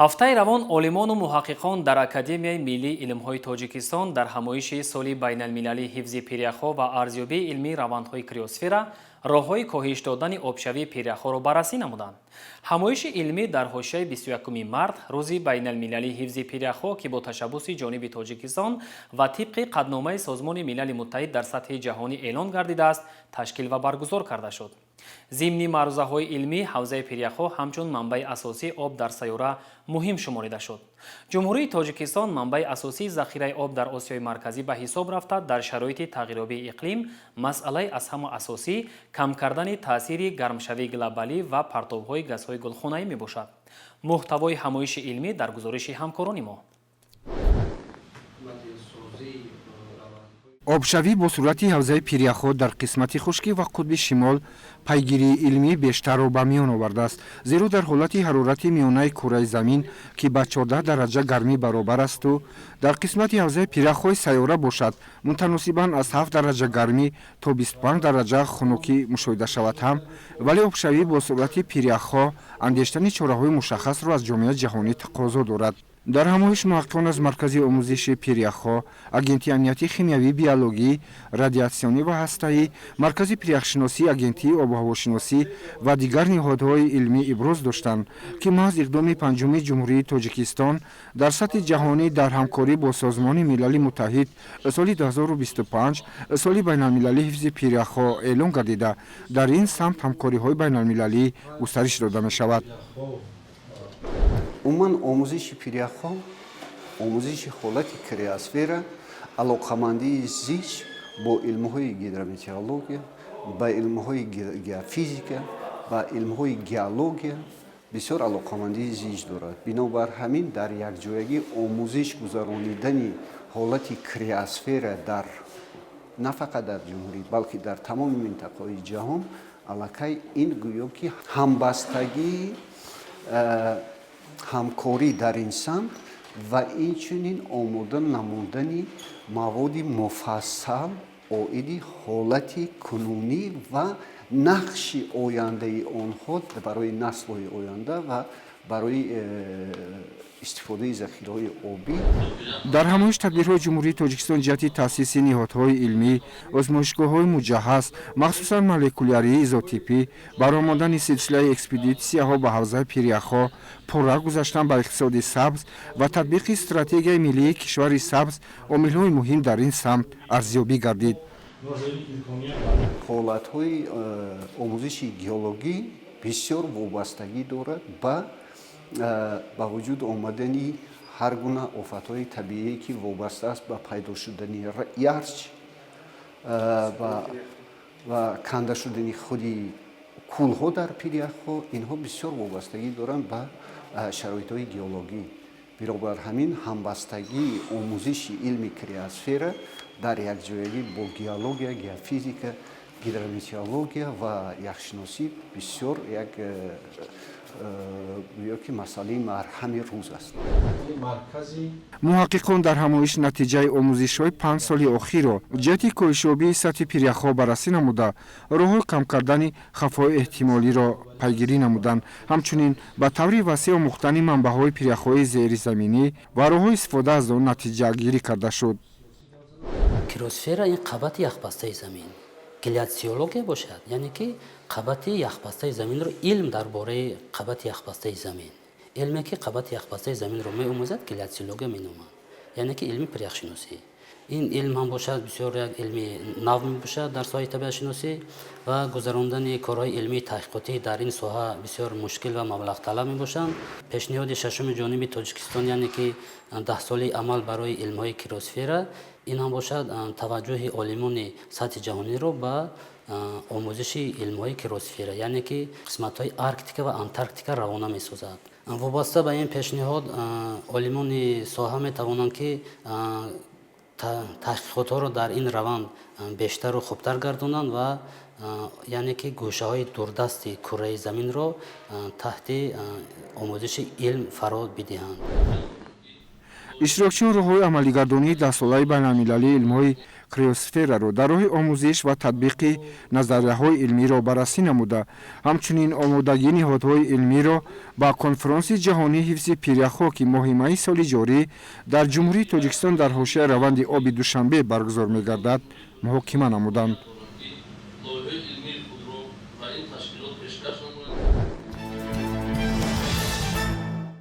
ҳафтаи равон олимону муҳаққиқон дар Академияи миллии илмҳои Тоҷикистон дар ҳамоиши соли байналмилалии ҳифзи пиряхҳо ва арзёбии илмии равандҳои криосфера роҳҳои коҳиш додани обшавии пиряхҳоро баррасӣ намуданд. ҳамоиши илмӣ дар ҳошияи 21 март рӯзи байналмилалии ҳифзи пиряхҳо ки бо ташаббуси ҷониби Тоҷикистон ва тибқи қадномаи Созмони Милали Муттаҳид дар сатҳи ҷаҳонӣ эълон гардидааст, ташкил ва баргузор карда шуд. зимни маърузаҳои илмӣ ҳавзаи пиряхҳо ҳамчун манбаи асосии об дар сайёра муҳим шуморида шуд. ҷумҳурии Тоҷикистон манбаи асосии захираи об дар Осиёи марказӣ ба ҳисоб рафта, дар шароити тағйирёбии иқлим масъалаи аз ҳама асосӣ кам кардани таъсири гармшавии глобалӣ ва партовҳои газҳои гулхонаӣ мебошад. муҳтавои ҳамоиши илмӣ дар гузориши ҳамкорони мо. обшавӣ бо сурати ҳавзаи пиряхҳо дар қисмати хушкӣ ва қутби шимол пайгирии илмӣ бештарро ба миён овардааст, зеро дар ҳолати ҳарорати миёнаи кураи замин ки ба 14 дараҷа гармӣ баробар асту дар қисмати ҳавзаи пиряхҳои сайёра бошад мутаносибан аз 7 дараҷа гармӣ то 25 дараҷа хунукӣ мушоҳида шавад ҳам, вале обшавӣ бо сурати пиряхҳо андештани чораҳои мушаххасро аз ҷомеаи ҷаҳонӣ тақозо дорад. дар ҳамоиш муҳаққиқон аз маркази омӯзиши пиряхҳо, агентии амнияти химиявӣ, биологӣ, радиатсионӣ ва ҳастаӣ, маркази пиряхшиносӣ, агентии обуҳавошиносӣ ва дигар ниҳодҳои илмӣ иброз доштанд, ки маҳз иқдоми панҷуми ҷумҳурии Тоҷикистон дар сатҳи ҷаҳонӣ дар ҳамкорӣ бо Созмони Милали Муттаҳид соли 2025 соли байналмилалии ҳифзи пиряхҳо эълон гардида, дар ин самт ҳамкориҳои байналмилалӣ густариш дода мешавад. умуман омӯзиши пиряхҳо, омӯзиши ҳолати криосфера, алоқамандии зич бо илмҳои гидрометеорология, ба илмҳои геофизика, ба илмҳои геология бисёр алоқамандии зич дорад. бинобар ҳамин дар якҷоягӣ омӯзиш гузаронидани ҳолати криосфера дар на фақат дар ҷумҳурӣ, балки дар тамоми минтақаҳои ҷаҳон аллакай ин гӯё ки ҳамбастагии ҳамкорӣ дар ин самт ва инчунин омода намудани маводи муфассал оиди ҳолати кунунӣ ва нақши ояндаи онҳо барои наслҳои оянда ва барои истифодаи захираҳои обӣ. дар ҳамоиш тадбирҳои ҷумҳурии Тоҷикистон ҷиҳати таъсиси ниҳодҳои илмӣ, озмоишгоҳҳои муҷаҳҳаз, махсусан молекулярии изотипӣ, баромадани силсилаи экспедитсияҳо ба ҳавзаи пиряхҳо, пурра гузаштан ба иқтисоди сабз ва татбиқи стратегияи миллии кишвари сабз омилҳои муҳим дар ин самт арзёбӣ гардид. ҳолатҳои омӯзиши геологӣ бисёр вобастагӣ дорад ба вуҷуд омадани ҳар гуна офатҳои табиӣ ки вобаста аст ба пайдо шудани ярч ва канда шудани худи кӯлҳо дар пиряхҳо, инҳо бисёр вобастагӣ доранд ба шароитҳои геологӣ. бинобар ҳамин ҳамбастагии омӯзиши илми криосфера дар якҷоягӣ бо геология, геофизика, гидрометеорология ва яхшиносӣ бисёр як гӯё ки масъалаи марҳами рӯз аст. муҳаққиқон дар ҳамоиш натиҷаи омӯзишҳои 5 соли охирро ҷиҳати коҳишёбии сатҳи пиряхҳо баррасӣ намуда, роҳҳои кам кардани хавфҳои эҳтимолиро пайгирӣ намуданд. ҳамчунин ба таври васеъ омӯхтани манбаъҳои пиряхҳои зеризаминӣ ва роҳҳои истифода аз он натиҷагирӣ карда шуд. Криосфера ин қабати яхбастаи замин, гляциология бошад, яъне ки қабати яхбастаи заминро илм дар бораи қабати яхбастаи замин. илме ки қабати яхбастаи заминро меомӯзад гляциология меномад, яъне ки илми пиряхшиносӣ. ин илм ҳам бошад бисёр як илми нав мебошад дар соҳаи табиатшиносӣ ва гузарондани корҳои илмии таҳқиқотӣ дар ин соҳа бисёр мушкил ва маблағталаб мебошанд. пешниҳоди шашуми ҷониби Тоҷикистон, яъне ки 10 соли амал барои илмҳои криосфера, ин ҳам бошад таваҷҷӯҳи олимони сатҳи ҷаҳониро ба омӯзиши илмҳои криосфера, яъне ки қисматҳои Арктика ва Антарктика равона месозад. вобаста ба ин пешниҳод олимони соҳа метавонанд ки таҳқиқотҳоро дар ин раванд бештару хубтар гардонанд ва яъне ки гӯшаҳои дурдасти кураи заминро таҳти омӯзиши илм фаро бидиҳанд. иштирокчиён роҳҳои амалигардонии даҳсолаи байналмилалии илмҳои криосфераро дар роҳи омӯзиш ва татбиқи назарияҳои илмиро баррасӣ намуда, ҳамчунин омодагии ниҳодҳои илмиро ба конферонси ҷаҳонии ҳифзи пиряхҳо, ки моҳи майи соли ҷорӣ дар ҷумҳурии Тоҷикистон дар ҳошияи раванди оби Душанбе баргузор мегардад, муҳокима намуданд.